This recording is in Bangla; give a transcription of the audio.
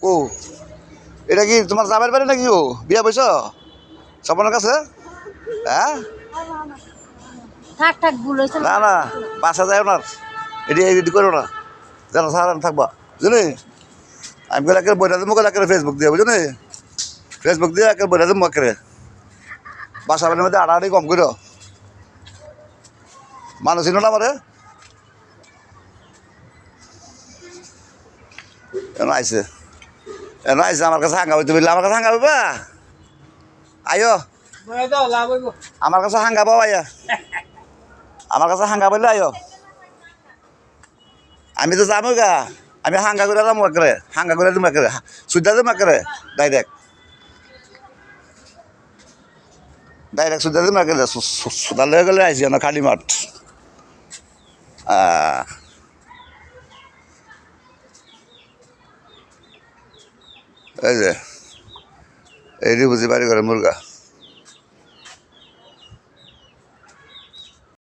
ও এটা কি তোমার জামাইয়ের বাড়ি নাকি ও বিয়া বইছ সপনের কাছে হ্যাঁ থাক থাক ভুল হয়েছে না না বাসা যায় না এটি এডিট করো না জানো সারা থাকবা বুঝলি আমি করে একের বইটা দেবো একের ফেসবুক দিয়ে বুঝলি ফেসবুক দিয়ে একের বইটা দেবো একের বাসা বাড়ির মধ্যে আড়াআড়ি কম করো মানুষ ছিল না আমারে আইসে আইসে আমার কাছে হাঙ্গা হইতে বললে আমার কাছে হাঙ্গা হইবা আইও আমার কাছে হাঙ্গা পাও আইয়া আমার কাছে হাঙ্গা বললে আইও আমি তো যাবো গা আমি হাঙ্গা করে যাবো একেবারে হাঙ্গা করে দেবো একেবারে সুবিধা দেবো একেবারে ডাইরেক্ট সুবিধা দেবো একেবারে সুদা লয়ে গেলে আইসি না খালি মাঠ এই যে এই বুঝি বাড়ি করে মুরগা